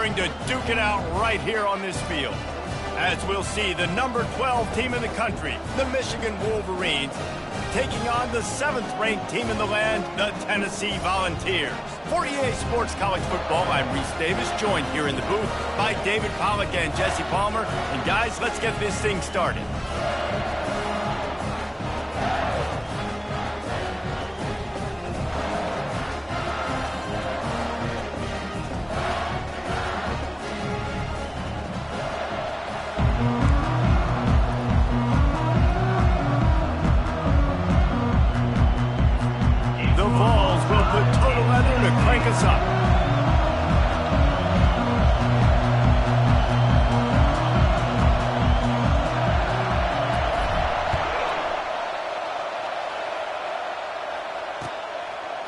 preparing to duke it out right here on this field. As we'll see, the number 12 team in the country, the Michigan Wolverines, taking on the 7th-ranked team in the land, the Tennessee Volunteers. For EA Sports College Football, I'm Reese Davis, joined here in the booth by David Pollack and Jesse Palmer. And guys, let's get this thing started. Crank us up.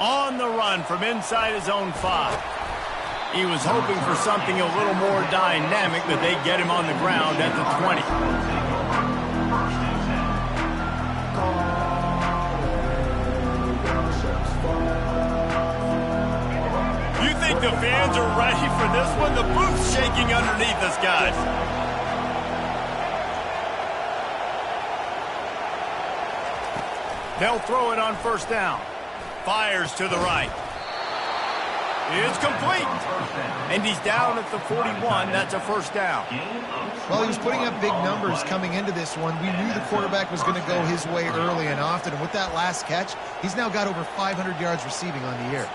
On the run from inside his own 5. He was hoping for something a little more dynamic, but they get him on the ground at the 20. The fans are ready for this one. The booth's shaking underneath us, guys. They'll throw it on first down. Fires to the right. It's complete. And he's down at the 41. That's a first down. Well, he was putting up big numbers coming into this one. We knew the quarterback was going to go his way early and often. And with that last catch, he's now got over 500 yards receiving on the year.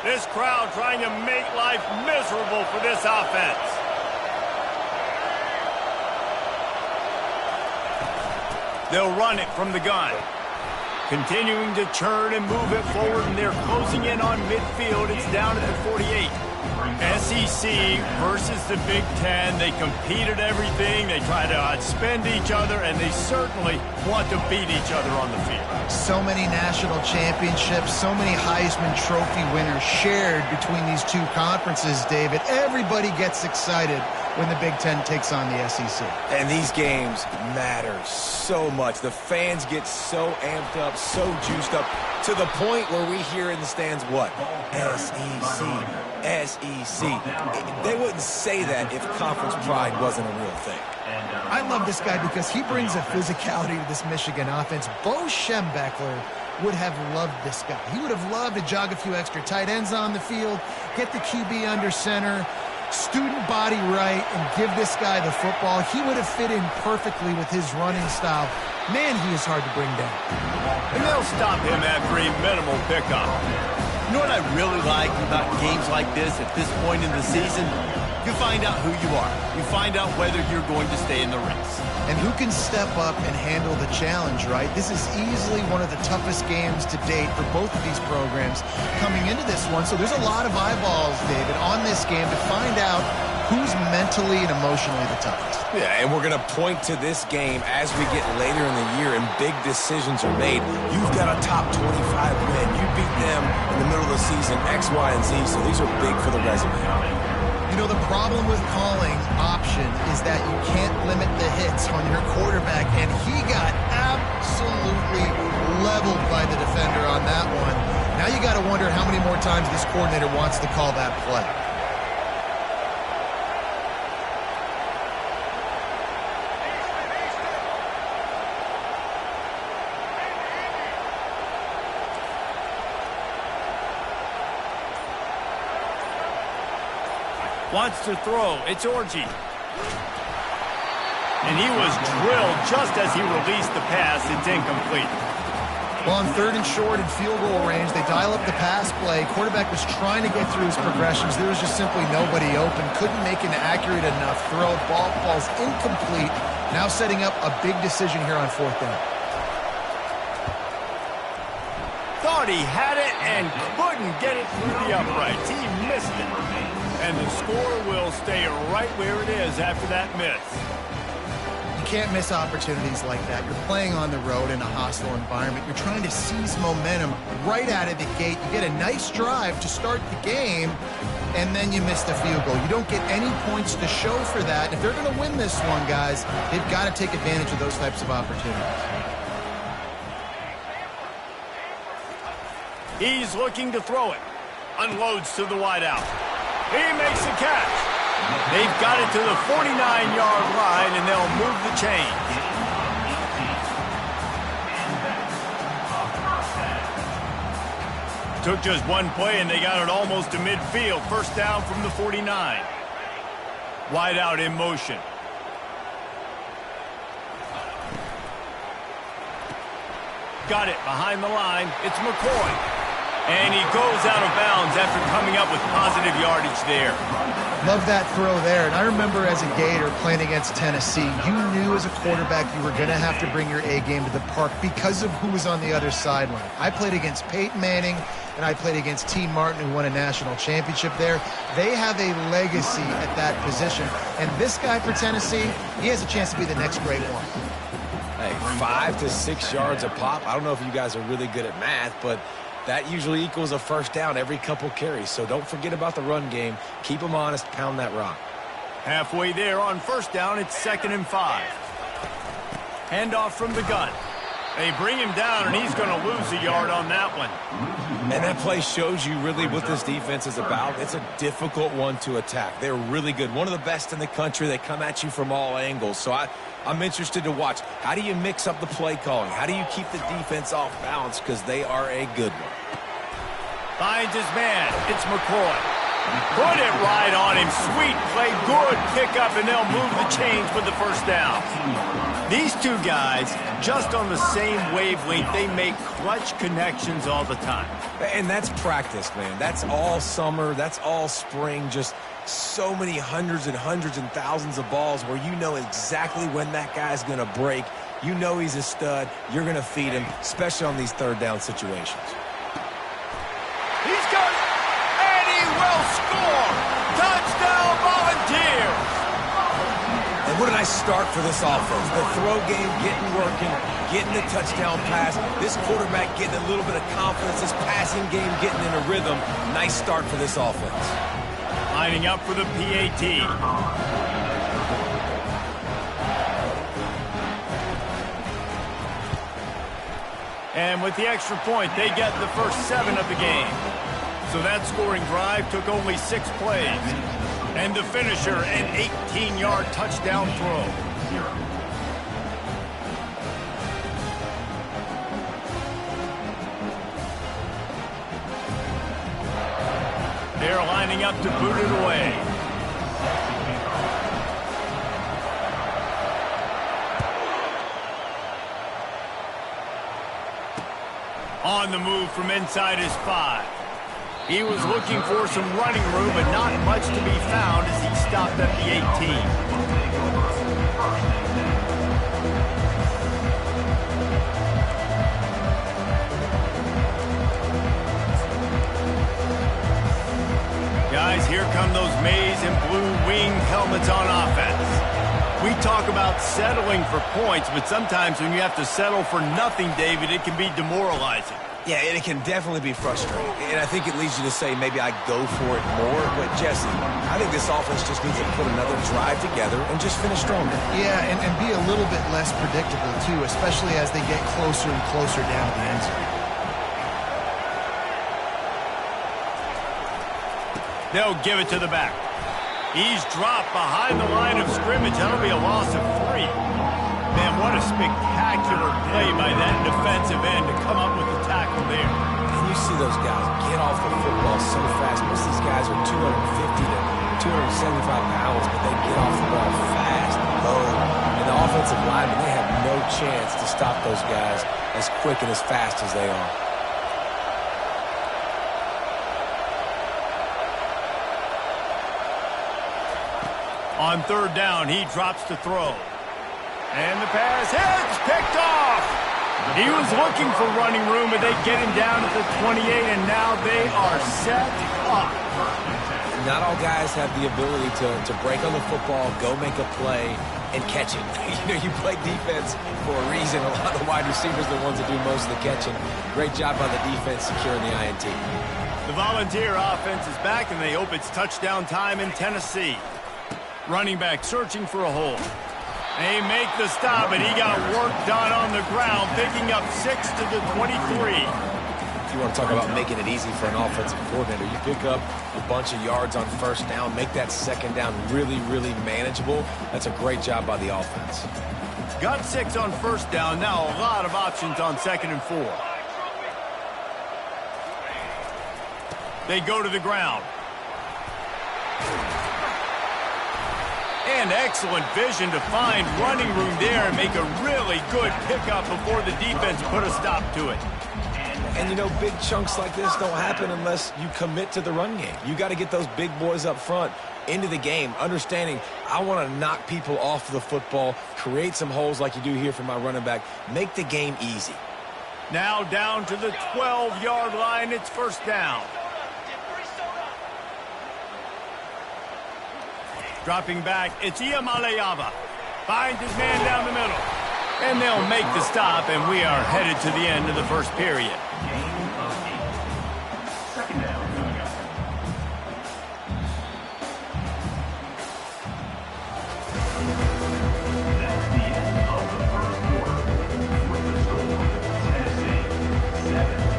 This crowd trying to make life miserable for this offense. They'll run it from the gun. Continuing to churn and move it forward, and they're closing in on midfield. It's down at the 48. SEC versus the Big Ten. They compete at everything. They try to outspend each other, and they certainly want to beat each other on the field. So many national championships, so many Heisman Trophy winners shared between these two conferences, David. Everybody gets excited when the Big Ten takes on the SEC. And these games matter so much. The fans get so amped up, so juiced up, to the point where we hear in the stands what? SEC, SEC. They wouldn't say that if conference pride wasn't a real thing. I love this guy because he brings a physicality to this Michigan offense. Bo Schembechler would have loved this guy. He would have loved to jog a few extra tight ends on the field, get the QB under center, student body right, and give this guy the football. He would have fit in perfectly with his running style. Man, he is hard to bring down. And they'll stop him after a minimal pickup. You know what I really like about games like this at this point in the season? You find out who you are. You find out whether you're going to stay in the race. And who can step up and handle the challenge, right? This is easily one of the toughest games to date for both of these programs coming into this one. So there's a lot of eyeballs, David, on this game to find out who's mentally and emotionally the toughest. Yeah, and we're going to point to this game as we get later in the year and big decisions are made. You've got a top 25 win. You beat them in the middle of the season, X, Y, and Z, so these are big for the resume. You know, the problem with calling option is that you can't limit the hits on your quarterback, and he got absolutely leveled by the defender on that one. Now you got to wonder how many more times this coordinator wants to call that play. Wants to throw. It's Orji. And he was drilled just as he released the pass. It's incomplete. Well, on 3rd and short and field goal range, they dial up the pass play. Quarterback was trying to get through his progressions. There was just simply nobody open. Couldn't make an accurate enough throw. Ball falls incomplete. Now setting up a big decision here on 4th down. Thought he had it and couldn't get it through the uprights. He missed it. And the score will stay right where it is after that miss. You can't miss opportunities like that. You're playing on the road in a hostile environment. You're trying to seize momentum right out of the gate. You get a nice drive to start the game, and then you miss the field goal. You don't get any points to show for that. If they're going to win this one, guys, they've got to take advantage of those types of opportunities. He's looking to throw it. Unloads to the wideout. He makes the catch. They've got it to the 49-yard line, and they'll move the chains. Took just one play, and they got it almost to midfield. First down from the 49. Wide out in motion. Got it behind the line. It's McCoy. And he goes out of bounds after coming up with positive yardage there. Love that throw there. And I remember as a Gator playing against Tennessee, you knew as a quarterback you were going to have to bring your A game to the park because of who was on the other sideline. I played against Peyton Manning, and I played against T. Martin, who won a national championship there. They have a legacy at that position. And this guy for Tennessee, he has a chance to be the next great one. Hey, 5 to 6 yards a pop. I don't know if you guys are really good at math, but that usually equals a first down every couple carries. So don't forget about the run game. Keep them honest. Pound that rock. Halfway there on first down, it's 2nd and 5. Handoff from the gun. They bring him down, and he's going to lose a yard on that one. And that play shows you really what this defense is about. It's a difficult one to attack. They're really good. One of the best in the country. They come at you from all angles. So I'm interested to watch. How do you mix up the play calling? How do you keep the defense off balance? Because they are a good one. Finds his man. It's McCoy. Put it right on him. Sweet play. Good pickup, and they'll move the chains with the first down. These two guys, just on the same wavelength, they make clutch connections all the time. And that's practice, man. That's all summer. That's all spring. Just so many hundreds and thousands of balls where you know exactly when that guy's going to break. You know he's a stud. You're going to feed him, especially on these third down situations. He's got it, and he will score. Touchdown Volunteers. And what a nice start for this offense. The throw game getting working, getting the touchdown pass. This quarterback getting a little bit of confidence. This passing game getting in a rhythm. Nice start for this offense. Lining up for the PAT. And with the extra point, they get the first 7 of the game. So that scoring drive took only 6 plays. And the finisher, an 18-yard touchdown throw. They're lining up to boot it away. On the move from inside his 5. He was looking for some running room, but not much to be found as he stopped at the 18. Guys, here come those maize and blue wing helmets on offense. We talk about settling for points, but sometimes when you have to settle for nothing, David, it can be demoralizing. Yeah, and it can definitely be frustrating. And I think it leads you to say maybe I go for it more. But, Jesse, I think this offense just needs to put another drive together and just finish stronger. Yeah, and be a little bit less predictable, too, especially as they get closer and closer down to the end zone. They'll give it to the back. He's dropped behind the line of scrimmage. That'll be a loss of 3. Man, what a spectacular play by that defensive end to come up with the tackle there. And you see those guys get off the football so fast. Most of these guys are 250 to 275 pounds, but they get off the ball fast. And the offensive linemen, they have no chance to stop those guys as quick and as fast as they are. On third down, he drops to throw. And the pass hits, picked off. He was looking for running room, but they get him down at the 28, and now they are set up. Not all guys have the ability to break on the football, go make a play, and catch it. You play defense for a reason. A lot of the wide receivers are the ones that do most of the catching. Great job by the defense securing the INT. The Volunteer offense is back, and they hope it's touchdown time in Tennessee. Running back searching for a hole. They make the stop, and he got work done on the ground, picking up 6 to the 23. you want to talk about making it easy for an offensive coordinator. You pick up a bunch of yards on first down, make that second down really, really manageable. That's a great job by the offense. Got 6 on first down. Now a lot of options on 2nd and 4. They go to the ground. And excellent vision to find running room there and make a really good pickup before the defense put a stop to it. And, you know, big chunks like this don't happen unless you commit to the run game. You got to get those big boys up front into the game, understanding I want to knock people off the football, create some holes like you do here for my running back, make the game easy. Now down to the 12-yard line. It's first down. Dropping back, it's Iamaleava. Finds his man down the middle. And they'll make the stop, and we are headed to the end of the first period.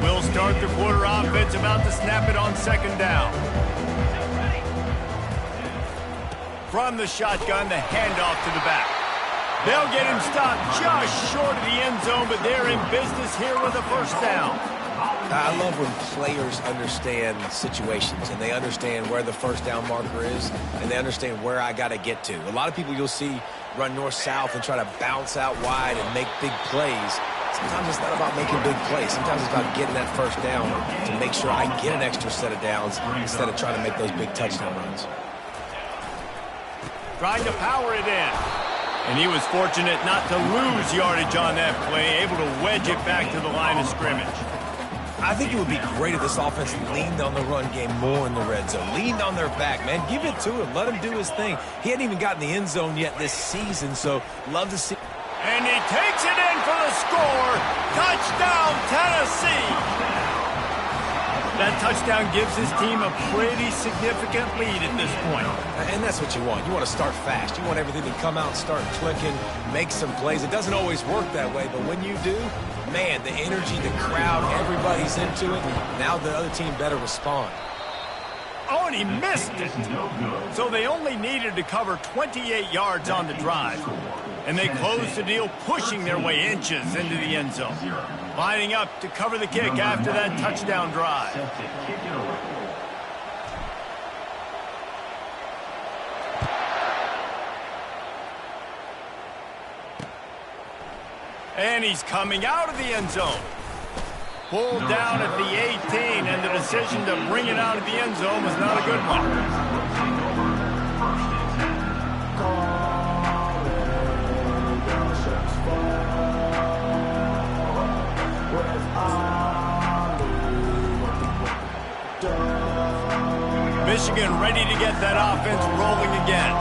We'll start the quarter offense, about to snap it on 2nd down. From the shotgun, the handoff to the back. They'll get him stopped just short of the end zone, but they're in business here with a first down. I love when players understand situations and they understand where the first down marker is and they understand where I got to get to. A lot of people you'll see run north-south and try to bounce out wide and make big plays. Sometimes it's not about making big plays. Sometimes it's about getting that first down to make sure I get an extra set of downs instead of trying to make those big touchdown runs. Trying to power it in. And he was fortunate not to lose yardage on that play, able to wedge it back to the line of scrimmage. I think it would be great if this offense leaned on the run game more in the red zone. Leaned on their back, man. Give it to him. Let him do his thing. He hadn't even gotten the end zone yet this season, so love to see. And he takes it in for the score. Touchdown, Tennessee. That touchdown gives his team a pretty significant lead at this point. And that's what you want. You want to start fast. You want everything to come out, start clicking, make some plays. It doesn't always work that way, but when you do, man, the energy, the crowd, everybody's into it. Now the other team better respond. Oh, and he missed it. So they only needed to cover 28 yards on the drive. And they closed the deal, pushing their way inches into the end zone. Lining up to cover the kick after that touchdown drive. And he's coming out of the end zone. Pulled down at the 18, and the decision to bring it out of the end zone was not a good one. Michigan ready to get that offense rolling again.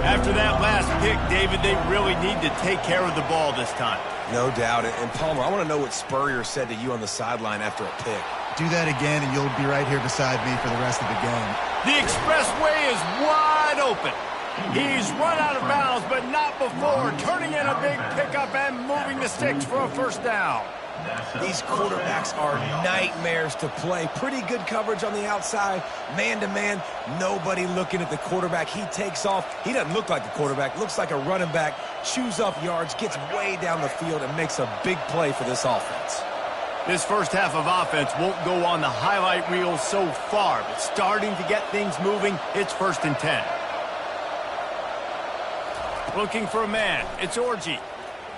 After that last pick, David, they really need to take care of the ball this time. No doubt. And Palmer, I want to know what Spurrier said to you on the sideline after a pick. Do that again, and you'll be right here beside me for the rest of the game. The expressway is wide open. He's run out of bounds, but not before turning in a big pickup and moving the sticks for a first down. These quarterbacks are nightmares to play. Pretty good coverage on the outside. Man-to-man, nobody looking at the quarterback. He takes off. He doesn't look like the quarterback. Looks like a running back. Chews up yards, gets way down the field, and makes a big play for this offense. This first half of offense won't go on the highlight reel so far, but starting to get things moving, it's 1st and 10. Looking for a man. It's Orji.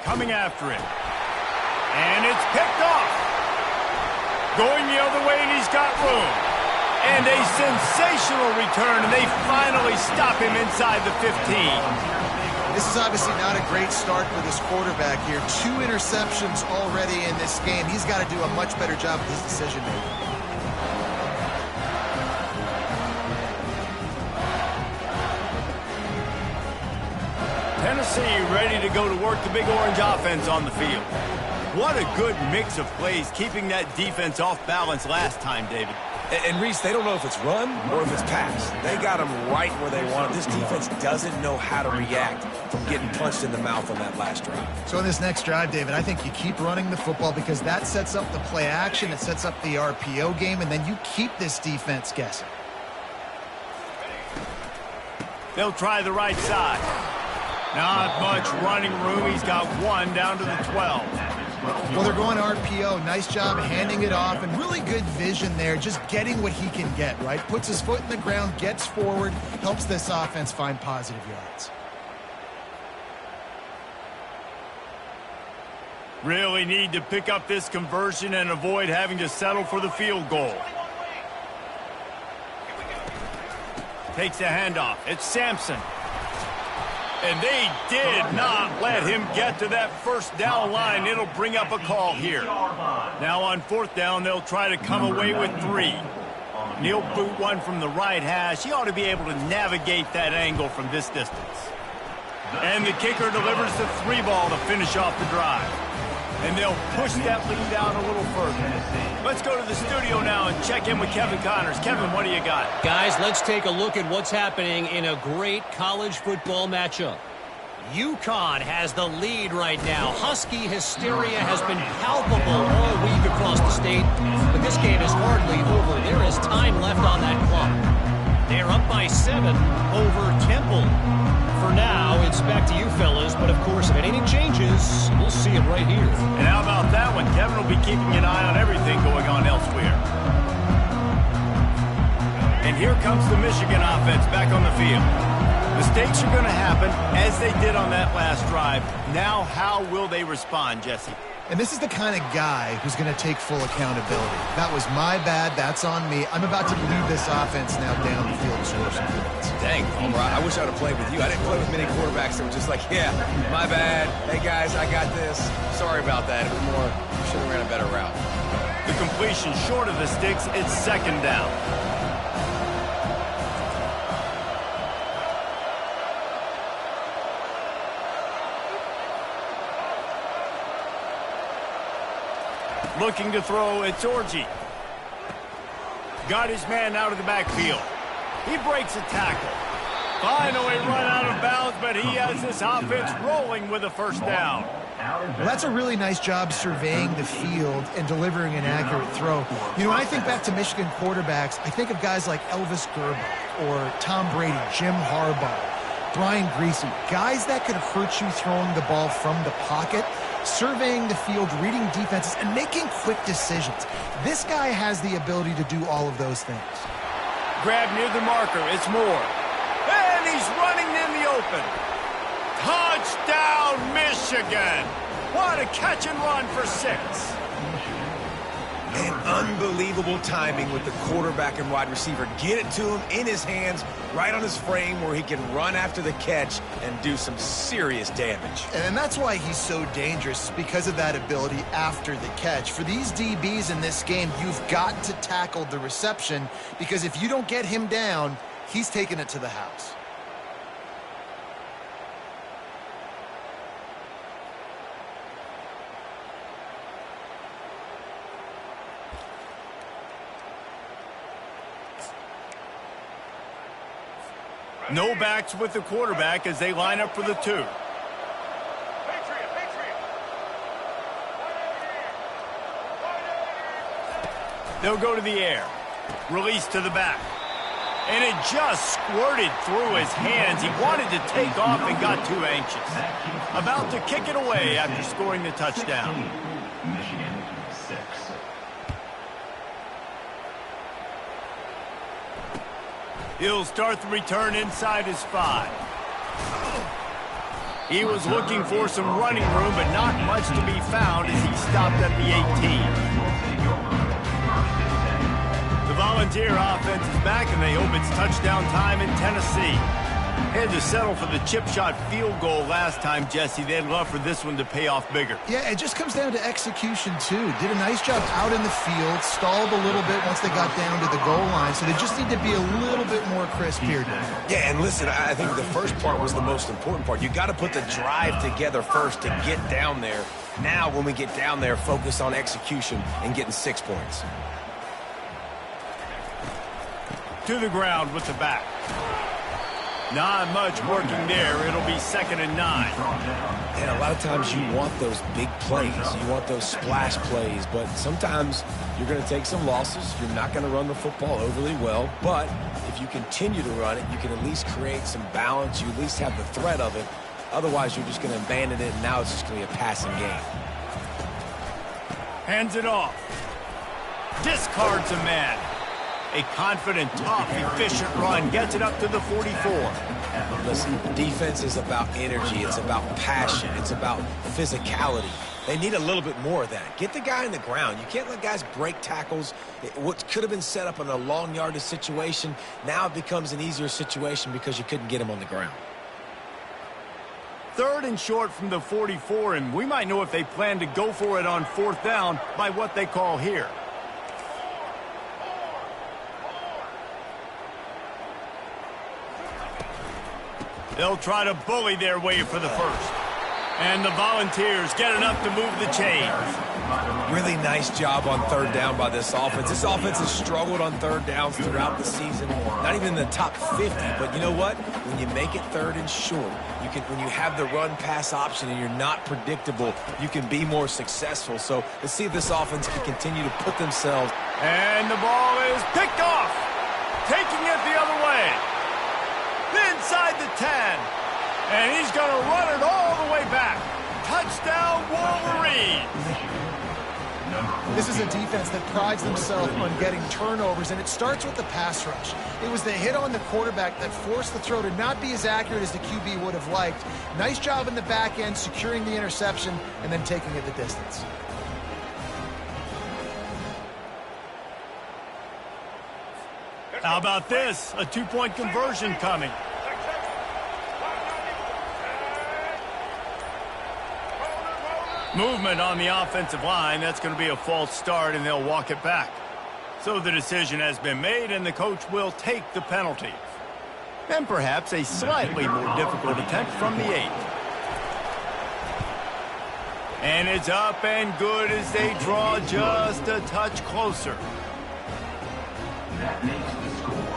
Coming after him. And it's picked off. Going the other way, and he's got room. And a sensational return, and they finally stop him inside the 15. This is obviously not a great start for this quarterback here. 2 interceptions already in this game. He's got to do a much better job with his decision-making. Tennessee ready to go to work the Big Orange offense on the field. What a good mix of plays, keeping that defense off balance last time, David. And Reese, they don't know if it's run or if it's pass. They got them right where they want them. This defense doesn't know how to react from getting punched in the mouth on that last drive. So in this next drive, David, I think you keep running the football because that sets up the play action, it sets up the RPO game, and then you keep this defense guessing. They'll try the right side. Not much running room. He's got one down to the 12. Well, they're going RPO. Nice job handing it off, and really good vision there, just getting what he can get, right? Puts his foot in the ground, gets forward, helps this offense find positive yards. Really need to pick up this conversion and avoid having to settle for the field goal. Takes a handoff. It's Sampson. And they did not let him get to that first down line. It'll bring up a call here. Now on fourth down, they'll try to come away with 3. He'll boot one from the right hash. He ought to be able to navigate that angle from this distance. And the kicker delivers the 3 ball to finish off the drive. And they'll push that lead down a little further. Let's go to the studio now and check in with Kevin Connors. Kevin, what do you got? Guys, let's take a look at what's happening in a great college football matchup. UConn has the lead right now. Husky hysteria has been palpable all week across the state, but this game is hardly over. There is time left on that clock. They're up by 7 over Temple. For now, it's back to you fellas, but of course, if anything changes, we'll see it right here. And how about that one? Kevin will be keeping an eye on everything going on elsewhere. And here comes the Michigan offense back on the field. Mistakes are going to happen, as they did on that last drive. Now, how will they respond, Jesse? And this is the kind of guy who's going to take full accountability. That was my bad. That's on me. I'm about to lead this offense now down the field to score some points. Dang, Homer, I wish I would have played with you. I didn't play with many quarterbacks that were just like, yeah, my bad. Hey, guys, I got this. Sorry about that. It was more, should have ran a better route. The completion short of the sticks. It's second down. Looking to throw, it's Orji. Got his man out of the backfield. He breaks a tackle. Finally run out of bounds, but he has this offense rolling with a first down. Well, that's a really nice job surveying the field and delivering an accurate throw. You know, when I think back to Michigan quarterbacks, I think of guys like Elvis Gerbach or Tom Brady, Jim Harbaugh, Brian Griese, guys that could hurt you throwing the ball from the pocket, surveying the field, reading defenses, and making quick decisions. This guy has the ability to do all of those things. Grab near the marker. It's Moore. And he's running in the open. Touchdown, Michigan. What a catch and run for 6. And unbelievable timing with the quarterback and wide receiver. Get it to him in his hands, right on his frame where he can run after the catch and do some serious damage. And that's why he's so dangerous, because of that ability after the catch. For these DBs in this game, you've got to tackle the reception, because if you don't get him down, he's taking it to the house. No backs with the quarterback as they line up for the 2. They'll go to the air. Release to the back. And it just squirted through his hands. He wanted to take off and got too anxious. About to kick it away after scoring the touchdown. He'll start the return inside his 5. He was looking for some running room, but not much to be found as he stopped at the 18. The Volunteer offense is back, and they hope it's touchdown time in Tennessee. Had to settle for the chip shot field goal last time, Jesse. They'd love for this one to pay off bigger. Yeah, it just comes down to execution, too. Did a nice job out in the field, stalled a little bit once they got down to the goal line, so they just need to be a little bit more crisp here. Yeah, and listen, I think the first part was the most important part. You got to put the drive together first to get down there. Now, when we get down there, focus on execution and getting 6 points. to the ground with the back. Not much working there. It'll be 2nd and 9. And a lot of times you want those big plays. You want those splash plays. But sometimes you're going to take some losses. You're not going to run the football overly well. But if you continue to run it, you can at least create some balance. You at least have the threat of it. Otherwise, you're just going to abandon it, and now it's just going to be a passing game. Hands it off. Discards a man. A confident, tough, efficient run gets it up to the 44. Listen, defense is about energy. It's about passion. It's about physicality. They need a little bit more of that. Get the guy in the ground. You can't let guys break tackles. What could have been set up in a long yardage situation, now it becomes an easier situation because you couldn't get him on the ground. 3rd and short from the 44, and we might know if they plan to go for it on 4th down by what they call here. They'll try to bully their way for the first. And the Volunteers get enough to move the chains. Really nice job on 3rd down by this offense. This offense has struggled on 3rd downs throughout the season. Not even in the top 50, but you know what? When you make it 3rd and short, when you have the run-pass option and you're not predictable, you can be more successful. So let's see if this offense can continue to put themselves. And the ball is picked off. Taking it the other way. Inside the 10. And he's going to run it all the way back. Touchdown, Wolverine. This is a defense that prides themselves on getting turnovers, and it starts with the pass rush. It was the hit on the quarterback that forced the throw to not be as accurate as the QB would have liked. Nice job in the back end, securing the interception, and then taking it the distance. How about this? A 2-point conversion coming. Movement on the offensive line. That's going to be a false start, and they'll walk it back. So the decision has been made, and the coach will take the penalty. And perhaps a slightly more difficult attempt from the 8. And it's up and good as they draw just a touch closer.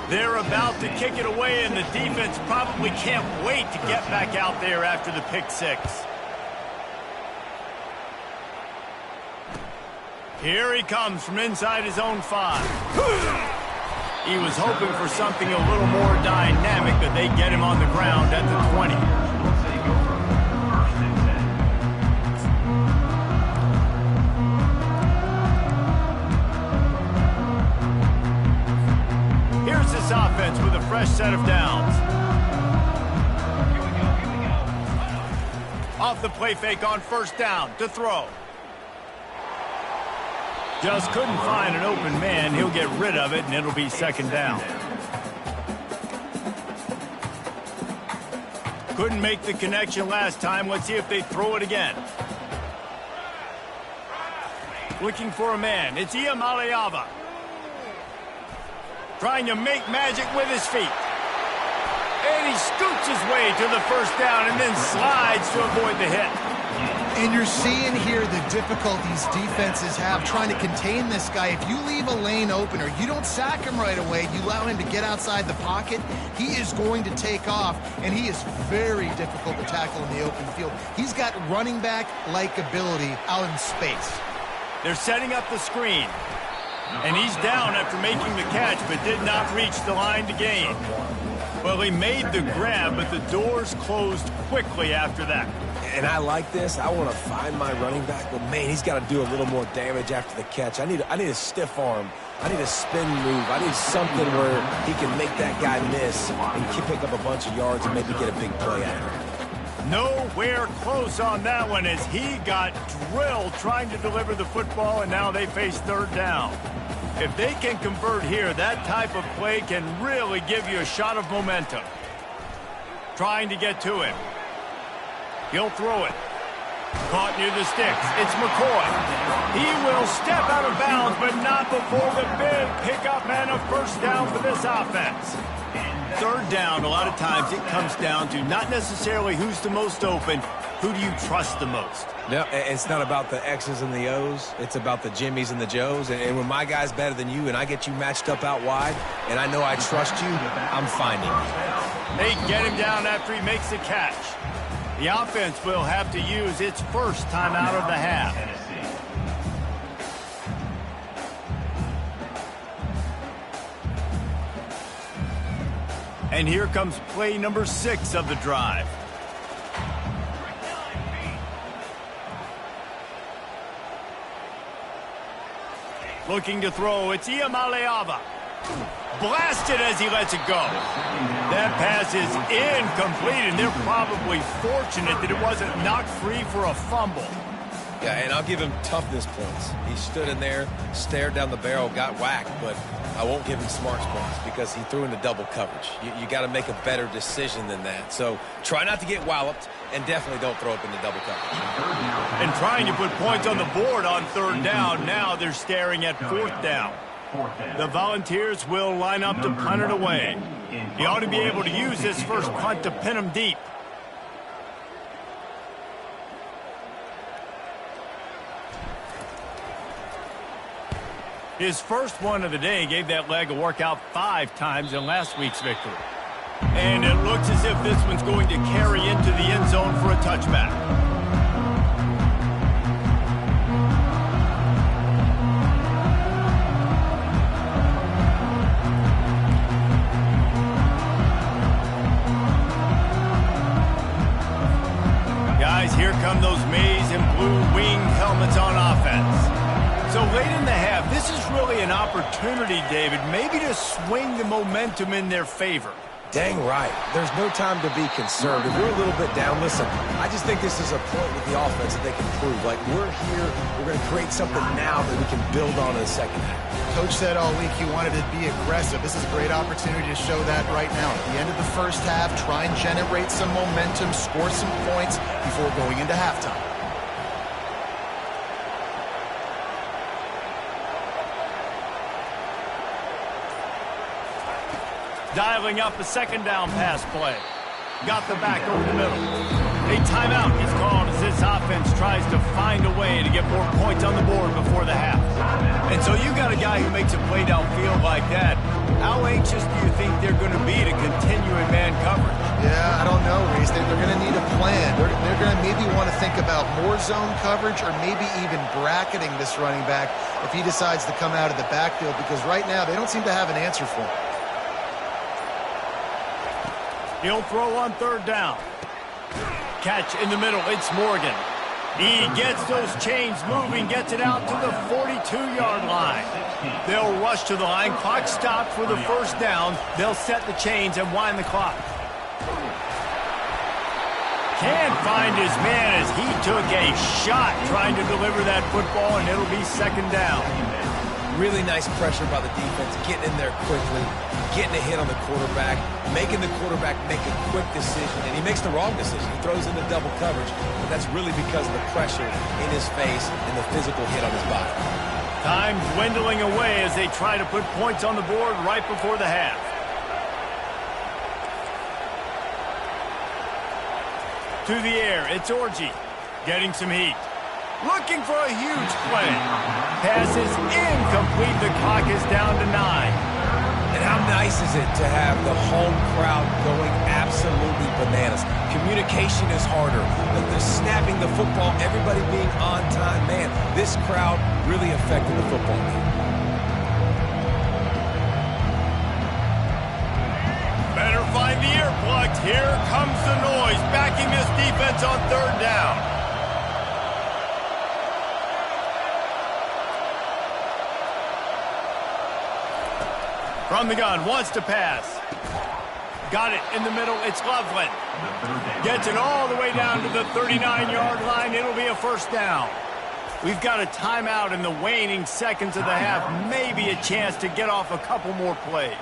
They're about to kick it away, and the defense probably can't wait to get back out there after the pick 6. Here he comes from inside his own 5. He was hoping for something a little more dynamic, but they get him on the ground at the 20. Here's this offense with a fresh set of downs. Off the play fake on 1st down to throw. Just couldn't find an open man. He'll get rid of it, and it'll be 2nd down. Couldn't make the connection last time. Let's see if they throw it again. Looking for a man. It's Iamaleava. Trying to make magic with his feet. And he scoots his way to the 1st down and then slides to avoid the hit. And you're seeing here the difficulties defenses have trying to contain this guy. If you leave a lane open or you don't sack him right away, you allow him to get outside the pocket, he is going to take off, and he is very difficult to tackle in the open field. He's got running back-like ability out in space. They're setting up the screen. And he's down after making the catch, but did not reach the line to gain. Well, he made the grab, but the doors closed quickly after that. And I like this. I want to find my running back, but man, he's got to do a little more damage after the catch. I need a stiff arm. I need a spin move. I need something where he can make that guy miss and pick up a bunch of yards and maybe get a big play out of it. Nowhere close on that one as he got drilled trying to deliver the football, and now they face 3rd down. If they can convert here, that type of play can really give you a shot of momentum. Trying to get to him. He'll throw it. Caught near the sticks. It's McCoy. He will step out of bounds, but not before the big pickup and a first down for this offense. Third down, a lot of times it comes down to not necessarily who's the most open, who do you trust the most? No, it's not about the X's and the O's. It's about the Jimmys and the Joes. And when my guy's better than you and I get you matched up out wide and I know I trust you, I'm finding you. They get him down after he makes the catch. The offense will have to use its first timeout of the half. And here comes play number 6 of the drive. Looking to throw, it's Iamaleava. Blasted as he lets it go. That pass is incomplete, and they're probably fortunate that it wasn't knocked free for a fumble. Yeah, and I'll give him toughness points. He stood in there, stared down the barrel, got whacked, but I won't give him smarts points because he threw into double coverage. You got to make a better decision than that. So try not to get walloped, and definitely don't throw up into double coverage. And trying to put points on the board on third down. Now they're staring at fourth down. The Volunteers will line up to punt it away. He ought to be able to use this first punt to pin him deep. His first one of the day gave that leg a workout 5 times in last week's victory. And it looks as if this one's going to carry into the end zone for a touchback. Guys, here come those maize and blue wing helmets on offense. So late in the half, this is really an opportunity, David, maybe to swing the momentum in their favor. Dang right. There's no time to be concerned. If we're a little bit down, listen, I just think this is a point with the offense that they can prove. Like, we're here, we're going to create something now that we can build on in the second half. Coach said all week he wanted to be aggressive. This is a great opportunity to show that right now. At the end of the first half, try and generate some momentum, score some points before going into halftime. Dialing up a second down pass play. Got the back over the middle. A timeout is called as this offense tries to find a way to get more points on the board before the half. And so you got a guy who makes a play downfield like that. How anxious do you think they're going to be to continue in man coverage? Yeah, I don't know, Reese. They're going to need a plan. They're going to maybe want to think about more zone coverage or maybe even bracketing this running back if he decides to come out of the backfield, because right now they don't seem to have an answer for him. He'll throw on third down. Catch in the middle. It's Morgan. He gets those chains moving, gets it out to the 42-yard line. They'll rush to the line. Clock stopped for the first down. They'll set the chains and wind the clock. Can't find his man as he took a shot trying to deliver that football, and it'll be second down. Really nice pressure by the defense, getting in there quickly, getting a hit on the quarterback, making the quarterback make a quick decision, and he makes the wrong decision. He throws into double coverage, but that's really because of the pressure in his face and the physical hit on his body. Time dwindling away as they try to put points on the board right before the half. To the air, it's Orji, getting some heat. Looking for a huge play. Pass is incomplete. The clock is down to 9. And how nice is it to have the home crowd going absolutely bananas? Communication is harder. The snapping the football, everybody being on time. Man, this crowd really affected the football game. Better find the earplugs. Here comes the noise, backing this defense on third down. From the gun, wants to pass. Got it in the middle, it's Loveland. Gets it all the way down to the 39-yard line. It'll be a first down. We've got a timeout in the waning seconds of the half. Maybe a chance to get off a couple more plays.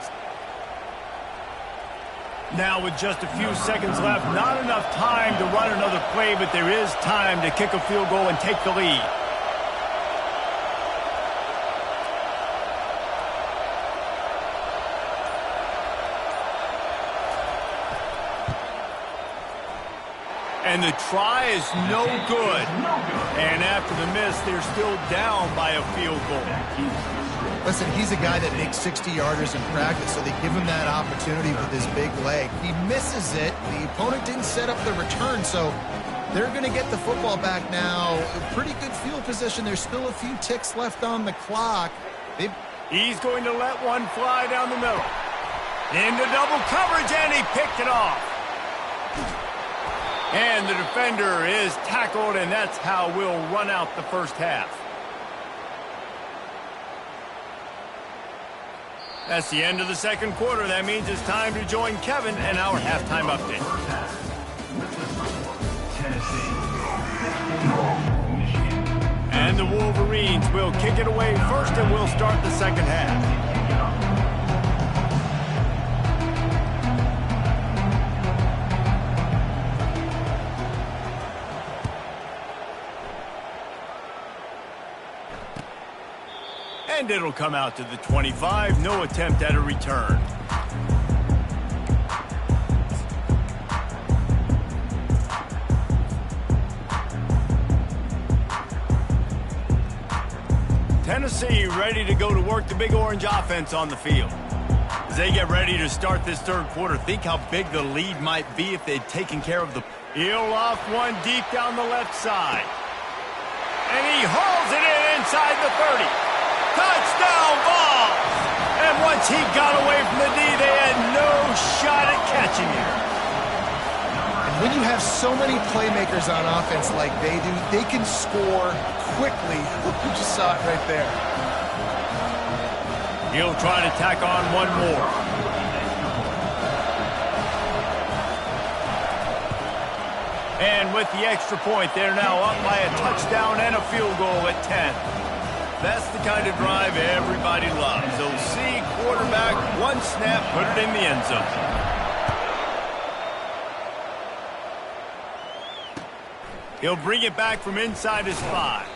Now with just a few seconds left, not enough time to run another play, but there is time to kick a field goal and take the lead. And the try is no good. And after the miss, they're still down by a field goal. Listen, he's a guy that makes 60-yarders in practice, so they give him that opportunity with his big leg. He misses it. The opponent didn't set up the return, so they're going to get the football back now. Pretty good field position. There's still a few ticks left on the clock. He's going to let one fly down the middle. Into double coverage, and he picked it off. And the defender is tackled, and that's how we'll run out the first half. That's the end of the second quarter. That means it's time to join Kevin and our halftime update. And the Wolverines will kick it away first, and we'll start the second half. And it'll come out to the 25. No attempt at a return. Tennessee ready to go to work the Big Orange offense on the field. As they get ready to start this third quarter, think how big the lead might be if they'd taken care of the... He'll off one deep down the left side. And he hauls it in inside the 30. Touchdown ball! And once he got away from the D, they had no shot at catching him. And when you have so many playmakers on offense like they do, they can score quickly. You just saw it right there. He'll try to tack on one more. And with the extra point, they're now up by a touchdown and a field goal at 10. That's the kind of drive everybody loves. They'll see quarterback, one snap, put it in the end zone. He'll bring it back from inside his 5.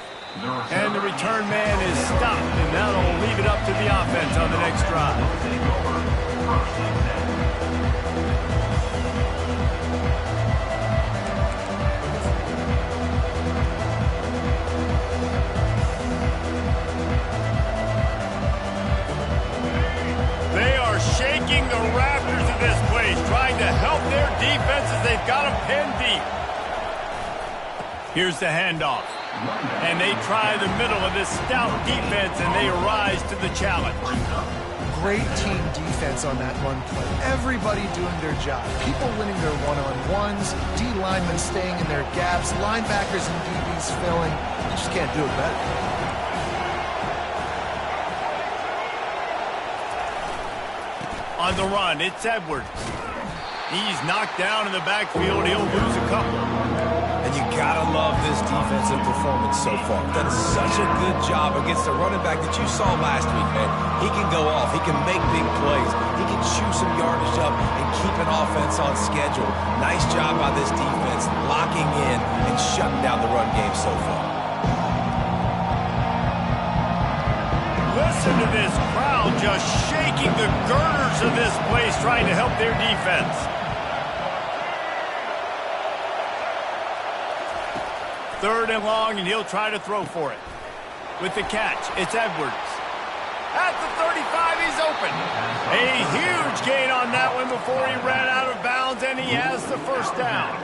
And the return man is stopped, and that'll leave it up to the offense on the next drive. Shaking the rafters of this place, trying to help their defense as they've got them pinned deep. Here's the handoff. And they try the middle of this stout defense, and they rise to the challenge. Great team defense on that run play. Everybody doing their job. People winning their one-on-ones, D linemen staying in their gaps, linebackers and DBs filling. You just can't do it better. On the run, it's Edwards. He's knocked down in the backfield. He'll lose a couple. And you gotta love this defensive performance so far. Done such a good job against the running back that you saw last week, man. He can go off. He can make big plays. He can chew some yardage up and keep an offense on schedule. Nice job by this defense locking in and shutting down the run game so far. Listen to this crowd just shaking the girders of this place, trying to help their defense. Third and long, and he'll try to throw for it. With the catch, it's Edwards. At the 35, he's open. A huge gain on that one before he ran out of bounds, and he has the first down.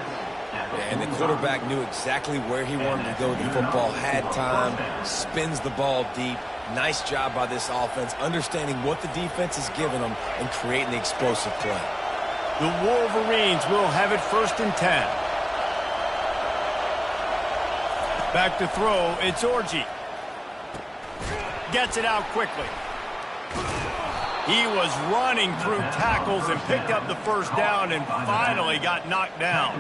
And the quarterback knew exactly where he wanted to go with the football, had time, spins the ball deep. Nice job by this offense, understanding what the defense is giving them and creating the explosive play. The Wolverines will have it 1st and 10. Back to throw, it's Orji. Gets it out quickly. He was running through tackles and picked up the first down and finally got knocked down.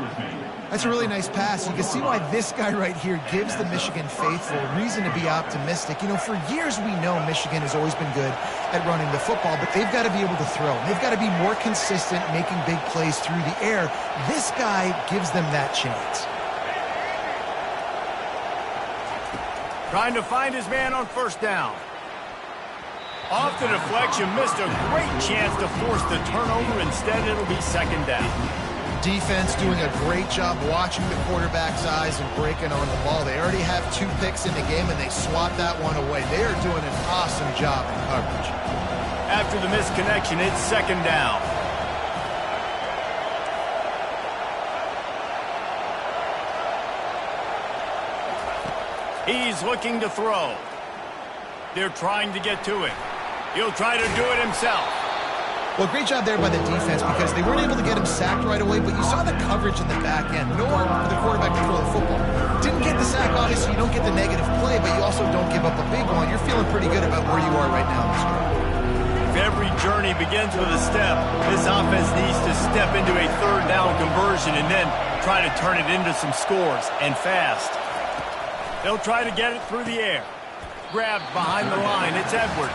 That's a really nice pass. You can see why this guy right here gives the Michigan faithful reason to be optimistic. You know, for years we know Michigan has always been good at running the football, but they've got to be able to throw. They've got to be more consistent making big plays through the air. This guy gives them that chance. Trying to find his man on first down. Off the deflection, missed a great chance to force the turnover. Instead, it'll be second down. Defense doing a great job watching the quarterback's eyes and breaking on the ball. They already have 2 picks in the game, and they swat that one away. They are doing an awesome job in coverage. After the missed connection, it's second down. He's looking to throw. They're trying to get to it. He'll try to do it himself. Well, great job there by the defense because they weren't able to get him sacked right away, but you saw the coverage in the back end. Nor for the quarterback to throw the football. Didn't get the sack, obviously. You don't get the negative play, but you also don't give up a big one. You're feeling pretty good about where you are right now in this game. If every journey begins with a step, this offense needs to step into a third down conversion and then try to turn it into some scores, and fast. They'll try to get it through the air. Grabbed behind the line. It's Edwards.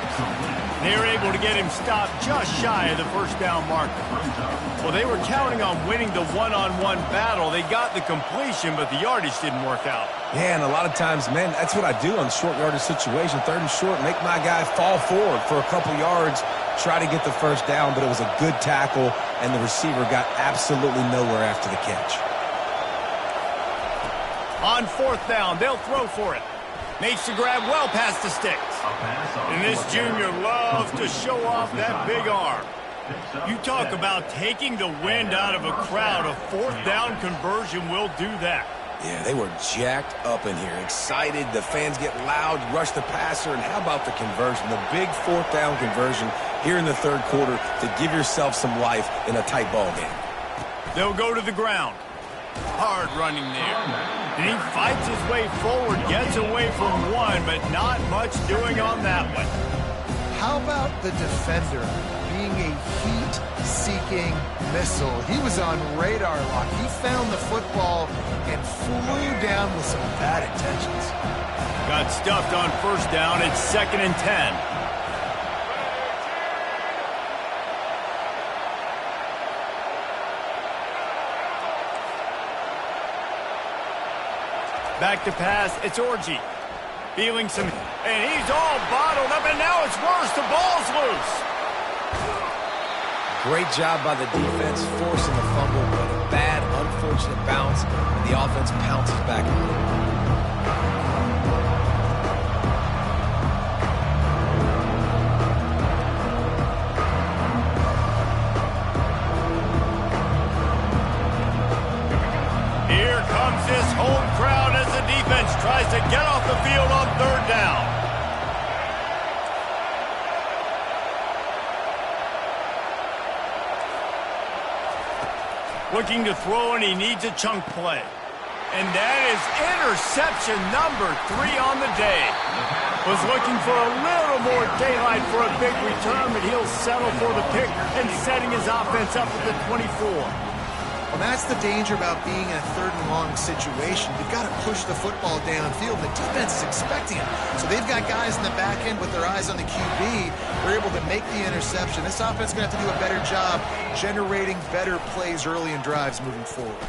They're able to get him stopped just shy of the first down marker. Well, they were counting on winning the one-on-one battle. They got the completion, but the yardage didn't work out. Yeah, and a lot of times, man, that's what I do on short yardage situation. Third and short, make my guy fall forward for a couple yards, try to get the first down, but it was a good tackle, and the receiver got absolutely nowhere after the catch. On fourth down, they'll throw for it. Makes the grab well past the sticks. And this junior loves to show off that big arm. You talk about taking the wind out of a crowd. A fourth down conversion will do that. Yeah, they were jacked up in here, excited. The fans get loud, rush the passer, and how about the conversion? The big fourth down conversion here in the third quarter to give yourself some life in a tight ball game. They'll go to the ground. Hard running there. And he fights his way forward, gets away from one, but not much doing on that one. How about the defender being a heat-seeking missile? He was on radar lock. He found the football and flew down with some bad intentions. Got stuffed on first down. It's 2nd and 10. Back to pass, it's Orji. Feeling some, and he's all bottled up, and now it's worse. The ball's loose. Great job by the defense, forcing the fumble, but a bad, unfortunate bounce, and the offense pounces back. Here comes this home crowd as the defense tries to get off the field on third down. Looking to throw, and he needs a chunk play. And that is interception number 3 on the day. Was looking for a little more daylight for a big return, but he'll settle for the pick and setting his offense up at the 24. Well, that's the danger about being in a third and long situation. You've got to push the football downfield. The defense is expecting it. So they've got guys in the back end with their eyes on the QB. They're able to make the interception. This offense is going to have to do a better job generating better plays early in drives moving forward.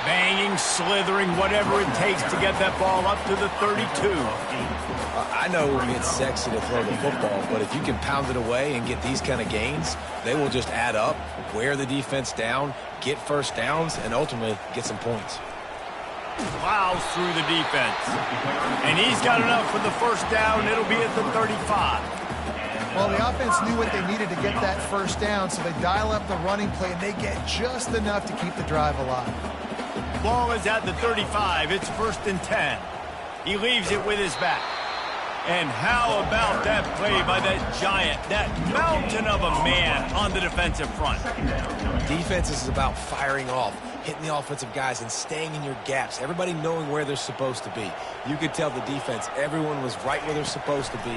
Banging, slithering, whatever it takes to get that ball up to the 32. I know it's sexy to throw the football, but if you can pound it away and get these kind of gains, they will just add up, wear the defense down, get first downs, and ultimately get some points. Plows through the defense. And he's got enough for the first down. It'll be at the 35. Well, the offense knew what they needed to get that first down, so they dial up the running play, and they get just enough to keep the drive alive. Ball is at the 35. It's 1st and 10. He leaves it with his back. And how about that play by that giant, that mountain of a man on the defensive front? Defense is about firing off, hitting the offensive guys, and staying in your gaps. Everybody knowing where they're supposed to be. You could tell the defense, everyone was right where they're supposed to be,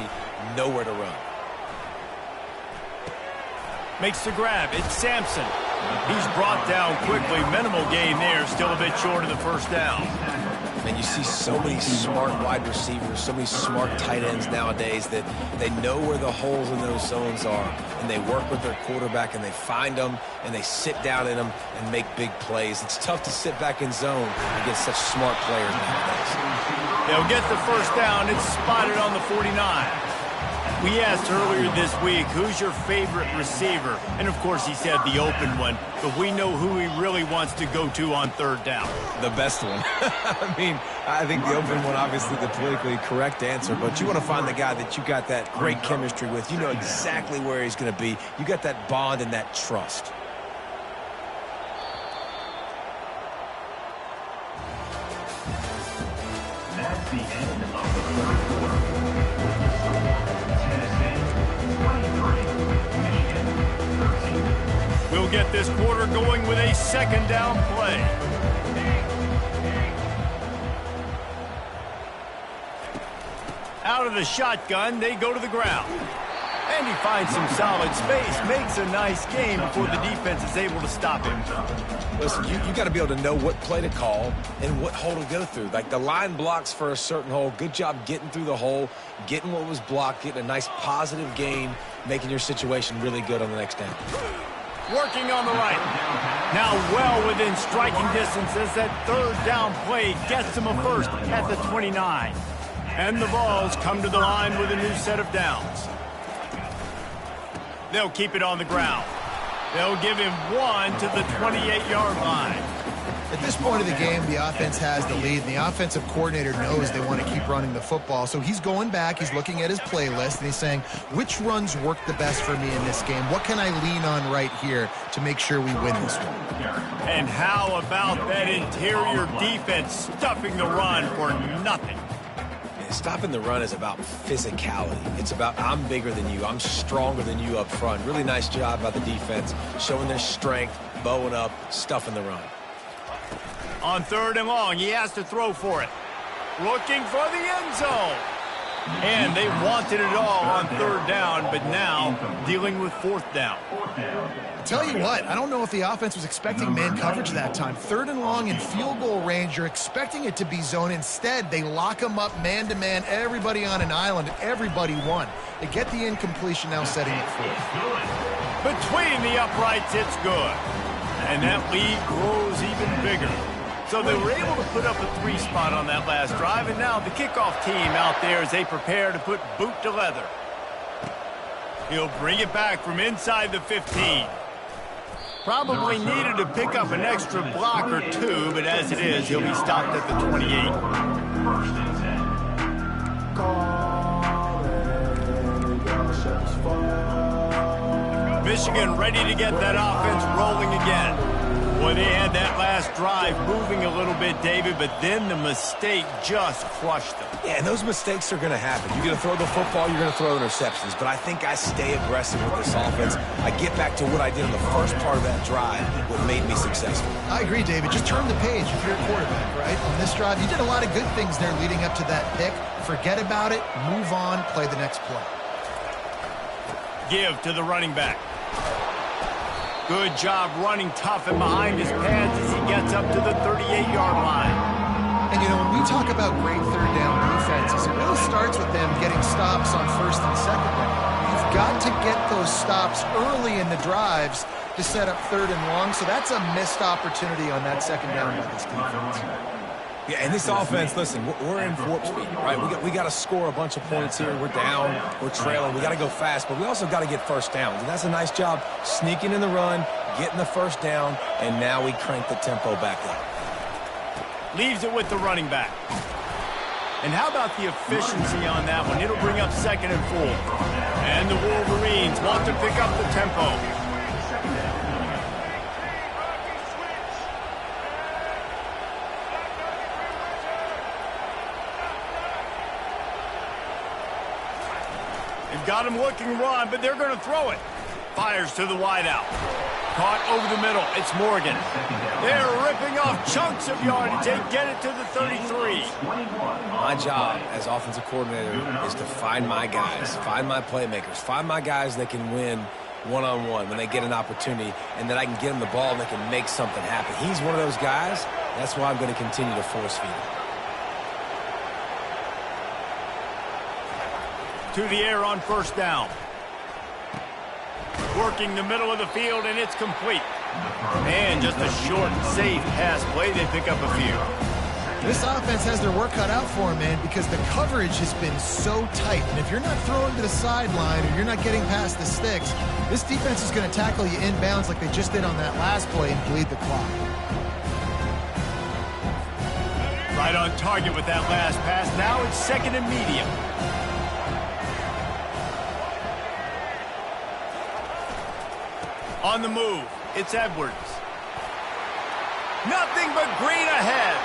nowhere to run. Makes the grab. It's Sampson. He's brought down quickly. Minimal gain there. Still a bit short of the first down. And you see so many smart wide receivers, so many smart tight ends nowadays that they know where the holes in those zones are, and they work with their quarterback, and they find them, and they sit down in them and make big plays. It's tough to sit back in zone against such smart players nowadays. They'll get the first down. It's spotted on the 49. We asked earlier this week, who's your favorite receiver? And, of course, he said the open one. But we know who he really wants to go to on third down. The best one. I mean, I think the open one, obviously the politically correct answer. But you want to find the guy that you got that great chemistry with. You know exactly where he's going to be. You got that bond and that trust. That's the end of the third quarter. We'll get this quarter going with a second down play. Out of the shotgun, they go to the ground. And he finds some solid space, makes a nice game before the defense is able to stop him. Listen, you got to be able to know what play to call and what hole to go through. Like the line blocks for a certain hole. Good job getting through the hole, getting what was blocked, getting a nice positive gain, making your situation really good on the next down. Working on the right. Now well within striking distance as that third down play gets him a first at the 29. And the Vols come to the line with a new set of downs. They'll keep it on the ground. They'll give him one to the 28-yard line. At this point of the game, the offense has the lead, and the offensive coordinator knows they want to keep running the football. So he's going back, he's looking at his playlist, and he's saying, which runs work the best for me in this game? What can I lean on right here to make sure we win this one? And how about that interior defense stuffing the run for nothing? Stopping the run is about physicality. It's about I'm bigger than you. I'm stronger than you up front. Really nice job by the defense, showing their strength, bowing up, stuffing the run. On third and long, he has to throw for it. Looking for the end zone. And they wanted it all on third down, but now dealing with fourth down. Tell you what, I don't know if the offense was expecting man coverage that time. Third and long in field goal range, you're expecting it to be zone. Instead, they lock them up man-to-man, everybody on an island, everybody won. They get the incompletion, now setting it forth. Between the uprights, it's good. And that lead grows even bigger. So they were able to put up a 3 spot on that last drive, and now the kickoff team out there as they prepare to put boot to leather. He'll bring it back from inside the 15. Probably needed to pick up an extra block or two, but as it is, he'll be stopped at the 28. Michigan ready to get that offense rolling again. Well, they had that last drive moving a little bit, David, but then the mistake just crushed them. Yeah, and those mistakes are going to happen. You're going to throw the football, you're going to throw interceptions. But I think I stay aggressive with this offense. I get back to what I did in the first part of that drive, what made me successful. I agree, David. Just turn the page if you're a quarterback, right? On this drive, you did a lot of good things there leading up to that pick. Forget about it, move on, play the next play. Give to the running back. Good job running tough and behind his pads as he gets up to the 38-yard line. And, you know, when we talk about great third down defenses, it really starts with them getting stops on first and second down. You've got to get those stops early in the drives to set up third and long, so that's a missed opportunity on that second down by this defense. Yeah, and this offense, listen, we're in warp speed, right? We got to score a bunch of points here. We're down, we're trailing. We got to go fast, but we also got to get first downs. And that's a nice job sneaking in the run, getting the first down, and now we crank the tempo back up. Leaves it with the running back. And how about the efficiency on that one? It'll bring up second and 4. And the Wolverines want to pick up the tempo. They've got him looking run, but they're going to throw it. Fires to the wideout. Caught over the middle. It's Morgan. They're ripping off chunks of yardage. They get it to the 33. My job as offensive coordinator is to find my guys, find my playmakers, find my guys that can win one-on-one when they get an opportunity, and that I can get them the ball and they can make something happen. He's one of those guys. That's why I'm going to continue to force feed him. To the air on first down. Working the middle of the field, and it's complete. And just a short, safe pass play. They pick up a few. This offense has their work cut out for them, man, because the coverage has been so tight. And if you're not throwing to the sideline or you're not getting past the sticks, this defense is going to tackle you inbounds like they just did on that last play and bleed the clock. Right on target with that last pass. Now it's second and medium. On the move, it's Edwards. Nothing but green ahead.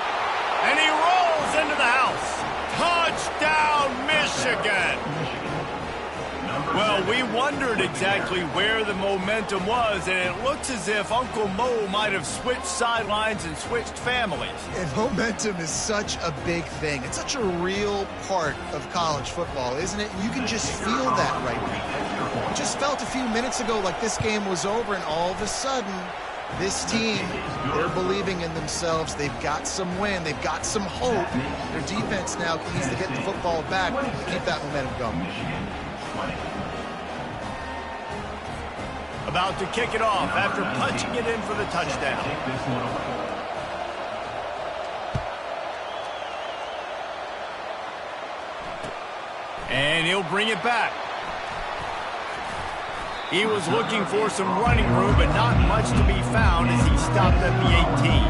And he rolls into the house. Touchdown, Michigan. Well, we wondered exactly where the momentum was, and it looks as if Uncle Mo might have switched sidelines and switched families. And momentum is such a big thing. It's such a real part of college football, isn't it? You can just feel that right now. It just felt a few minutes ago like this game was over, and all of a sudden, this team, they're believing in themselves. They've got some win. They've got some hope. Their defense now needs to get the football back to keep that momentum going. About to kick it off after punching it in for the touchdown. And he'll bring it back. He was looking for some running room, but not much to be found as he stopped at the 18.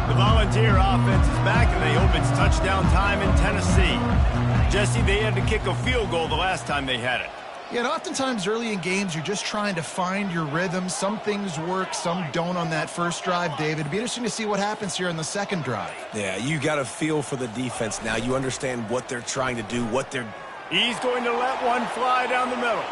The Volunteer offense is back, and they hope it's touchdown time in Tennessee. Jesse, they had to kick a field goal the last time they had it. Yeah, and oftentimes early in games, you're just trying to find your rhythm. Some things work, some don't on that first drive, David. It'd be interesting to see what happens here in the second drive. Yeah, you got a feel for the defense now. You understand what they're trying to do, what they're... He's going to let one fly down the middle.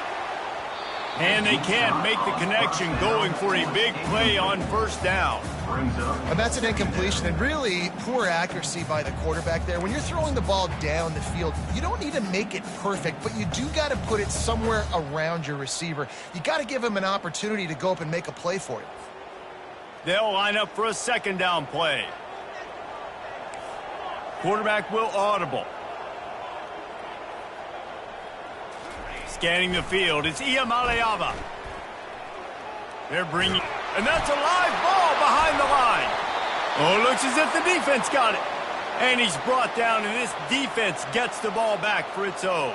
And they can't make the connection, going for a big play on first down. And that's an incompletion, and really poor accuracy by the quarterback there. When you're throwing the ball down the field, you don't need to make it perfect, but you do got to put it somewhere around your receiver. You got to give him an opportunity to go up and make a play for you. They'll line up for a second down play. Quarterback will audible. Scanning the field, it's Iamaleava. They're bringing, and that's a live ball behind the line. Oh, looks as if the defense got it. And he's brought down, and this defense gets the ball back for its own.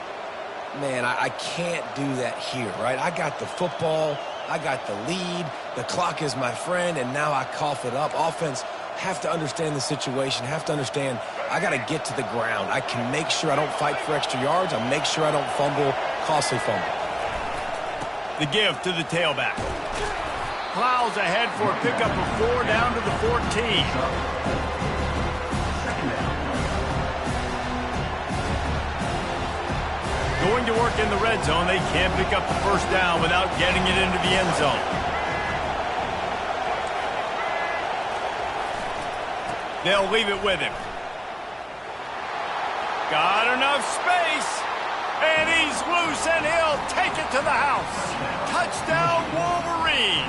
Man, I can't do that here, right? I got the football, I got the lead, the clock is my friend, and now I cough it up. Offense have to understand the situation, have to understand I got to get to the ground. I can make sure I don't fight for extra yards. I make sure I don't fumble, costly fumble. The give to the tailback. Plows ahead for a pickup of 4 down to the 14. Going to work in the red zone. They can't pick up the first down without getting it into the end zone. They'll leave it with him. Got enough space. And he's loose, and he'll take it to the house. Touchdown, Wolverine.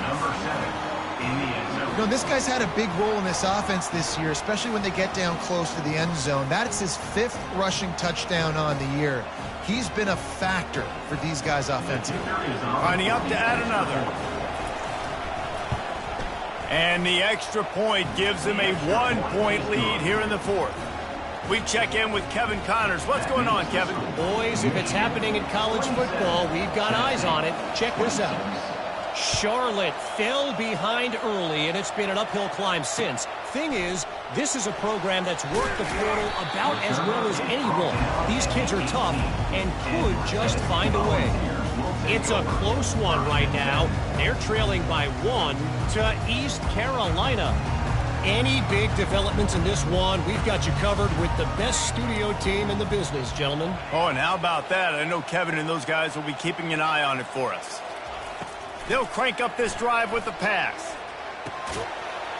You know, this guy's had a big role in this offense this year, especially when they get down close to the end zone. That's his 5th rushing touchdown on the year. He's been a factor for these guys offensively. Lining up to add another. And the extra point gives them a 1-point lead here in the 4th. We check in with Kevin Connors. What's going on, Kevin? Boys, if it's happening in college football, we've got eyes on it. Check this out. Charlotte fell behind early, and it's been an uphill climb since. Thing is, this is a program that's worked the portal about as well as anyone. These kids are tough and could just find a way. It's a close one right now. They're trailing by 1 to East Carolina. Any big developments in this one, we've got you covered with the best studio team in the business, gentlemen. Oh, and how about that? I know Kevin and those guys will be keeping an eye on it for us. They'll crank up this drive with the pass.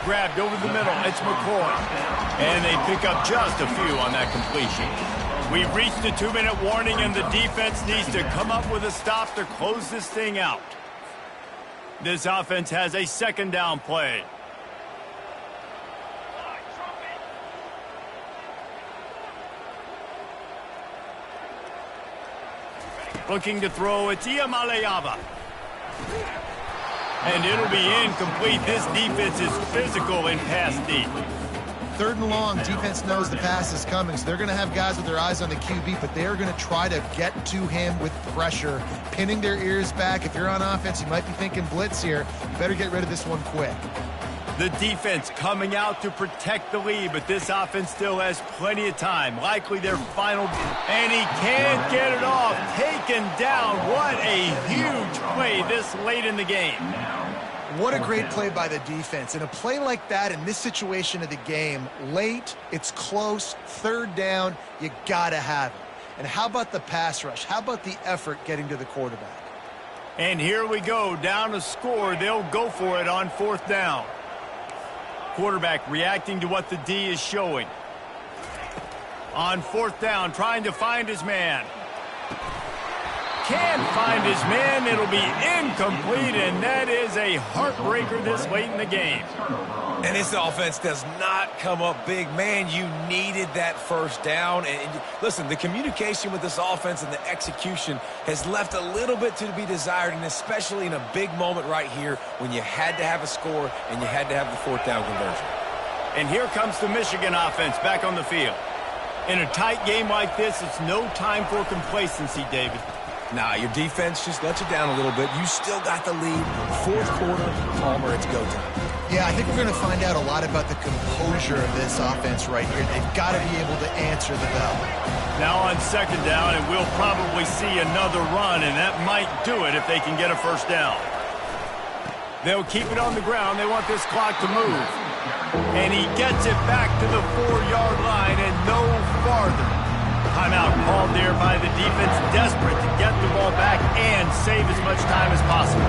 Grabbed over the middle. It's McCoy. And they pick up just a few on that completion. We've reached the 2-minute warning, and the defense needs to come up with a stop to close this thing out. This offense has a second down play. Looking to throw, it's Iamaleava. And it'll be incomplete. This defense is physical in pass deep. 3rd and long, defense knows the pass is coming, so they're going to have guys with their eyes on the QB, but they're going to try to get to him with pressure, pinning their ears back. If you're on offense, you might be thinking blitz here. You better get rid of this one quick. The defense coming out to protect the lead, but this offense still has plenty of time. Likely their final, and he can't get it off. Taken down. What a huge play this late in the game. What a great play by the defense. In a play like that, in this situation of the game, late, it's close, 3rd down, you gotta have it. And how about the pass rush? How about the effort getting to the quarterback? And here we go, down a score. They'll go for it on 4th down. Quarterback reacting to what the D is showing. On 4th down, trying to find his man. Can't find his man. It'll be incomplete, and that is a heartbreaker this late in the game. And this offense does not come up big. Man, you needed that 1st down. And listen, the communication with this offense and the execution has left a little bit to be desired, and especially in a big moment right here when you had to have a score and you had to have the 4th down conversion. And here comes the Michigan offense back on the field. In a tight game like this, it's no time for complacency, David. Nah, your defense just let you down a little bit. You still got the lead. 4th quarter, Palmer, it's go time. Yeah, I think we're going to find out a lot about the composure of this offense right here. They've got to be able to answer the bell. Now on 2nd down, and we'll probably see another run, and that might do it if they can get a 1st down. They'll keep it on the ground. They want this clock to move. And he gets it back to the 4-yard line and no farther. Timeout called there by the defense, desperate to get the ball back and save as much time as possible.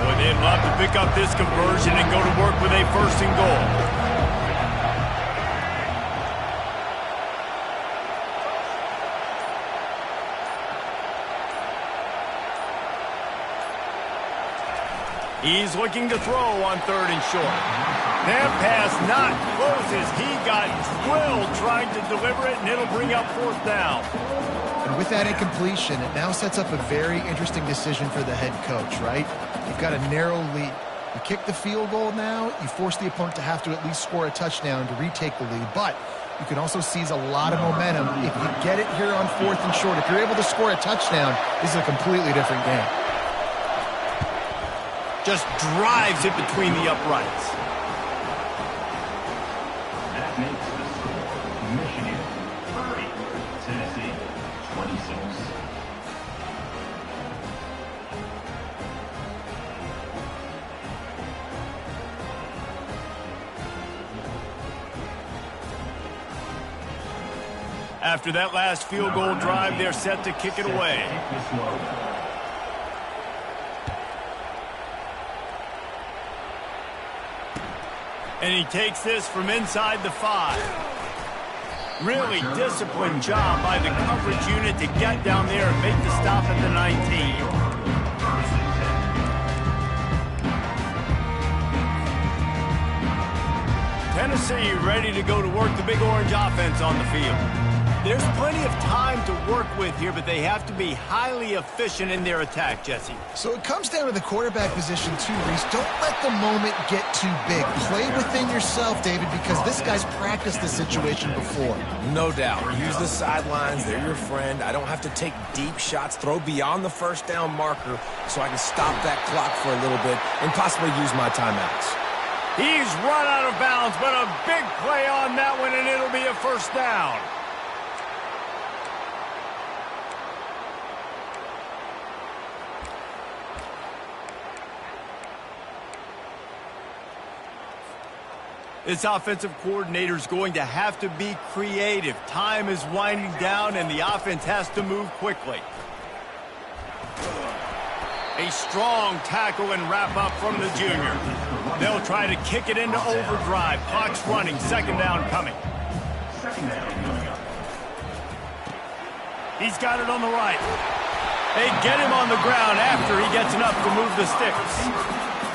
Boy, they'd love to pick up this conversion and go to work with a 1st and goal. He's looking to throw on 3rd and short. That pass not closes. He got drilled trying to deliver it, and it'll bring up 4th down. And with that incompletion, it now sets up a very interesting decision for the head coach, right? You've got a narrow lead. You kick the field goal now, you force the opponent to have to at least score a touchdown to retake the lead. But you can also seize a lot of momentum if you get it here on 4th and short. If you're able to score a touchdown, this is a completely different game. Just drives it between the uprights. That makes the score Michigan 30, Tennessee 26. After that last field goal drive, they're set to kick it away. And he takes this from inside the 5. Really disciplined job by the coverage unit to get down there and make the stop at the 19. Tennessee ready to go to work the Big Orange offense on the field. There's plenty of time to work with here, but they have to be highly efficient in their attack, Jesse. So it comes down to the quarterback position too, Reese. Don't let the moment get too big. Play within yourself, David, because this guy's practiced this situation before. No doubt. Use the sidelines. They're your friend. I don't have to take deep shots, throw beyond the 1st down marker so I can stop that clock for a little bit and possibly use my timeouts. He's run out of bounds, but a big play on that one, and it'll be a 1st down. This offensive coordinator is going to have to be creative. Time is winding down, and the offense has to move quickly. A strong tackle and wrap up from the junior. They'll try to kick it into overdrive. Clock's running. 2nd down coming. He's got it on the right. They get him on the ground after he gets enough to move the sticks.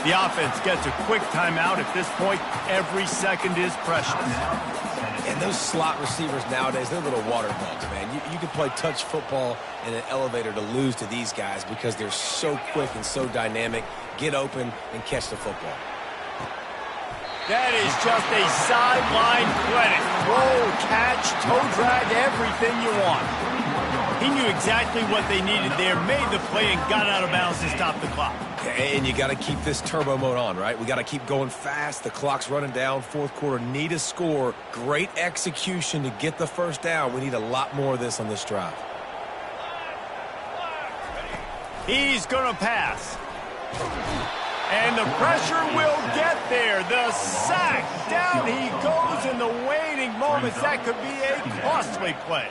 The offense gets a quick timeout. At this point, every second is precious. And those slot receivers nowadays, they're little water bugs, man. You can play touch football in an elevator to lose to these guys because they're so quick and so dynamic. Get open and catch the football. That is just a sideline clinic. Roll, catch, toe drag, everything you want. He knew exactly what they needed there, made the play, and got out of bounds to stop the clock. And you got to keep this turbo mode on, right? We got to keep going fast. The clock's running down. Fourth quarter, need a score. Great execution to get the first down. We need a lot more of this on this drive. He's going to pass. And the pressure will get there. The sack. Down he goes in the waning moments. That could be a costly play.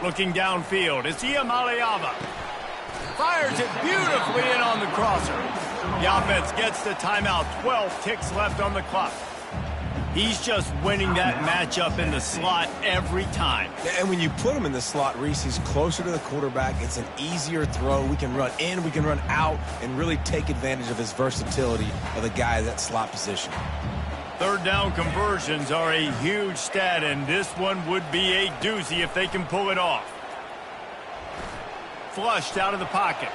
Looking downfield, it's Iamaleava. Fires it beautifully in on the crosser. The offense gets the timeout. 12 ticks left on the clock. He's just winning that matchup in the slot every time. And when you put him in the slot, Reese, he's closer to the quarterback. It's an easier throw. We can run in, we can run out, and really take advantage of his versatility of the guy in that slot position. Third down conversions are a huge stat, and this one would be a doozy if they can pull it off. Flushed out of the pocket.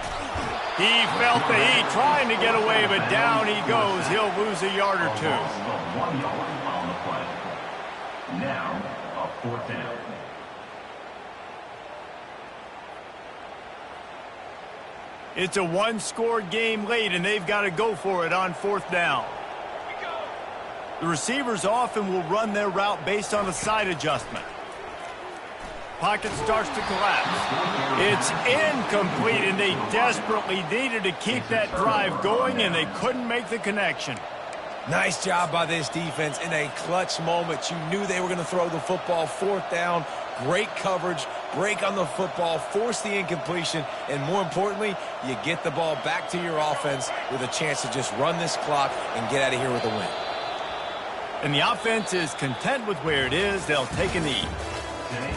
He felt the heat trying to get away, but down he goes. He'll lose a yard or two. Now, a fourth down. It's a one-score game late, and they've got to go for it on fourth down. The receivers often will run their route based on a side adjustment. Pocket starts to collapse. It's incomplete, and they desperately needed to keep that drive going, and they couldn't make the connection. Nice job by this defense in a clutch moment. You knew they were going to throw the football. Fourth down, great coverage, break on the football, force the incompletion, and more importantly, you get the ball back to your offense with a chance to just run this clock and get out of here with a win. And the offense is content with where it is. They'll take a knee.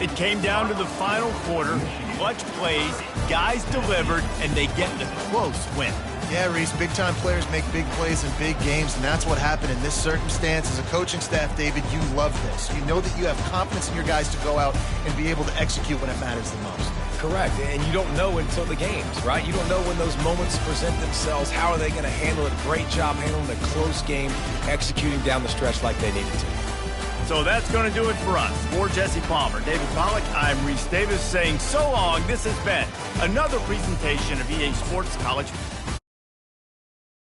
It came down to the final quarter. Clutch plays, guys delivered, and they get a close win. Yeah, Reese, big-time players make big plays in big games, and that's what happened in this circumstance. As a coaching staff, David, you love this. You know that you have confidence in your guys to go out and be able to execute when it matters the most. Correct, and you don't know until the games, right? You don't know when those moments present themselves. How are they going to handle it? Great job handling a close game, executing down the stretch like they needed to. So that's going to do it for us. For Jesse Palmer, David Pollack, I'm Reese Davis saying so long. This has been another presentation of EA Sports College Football.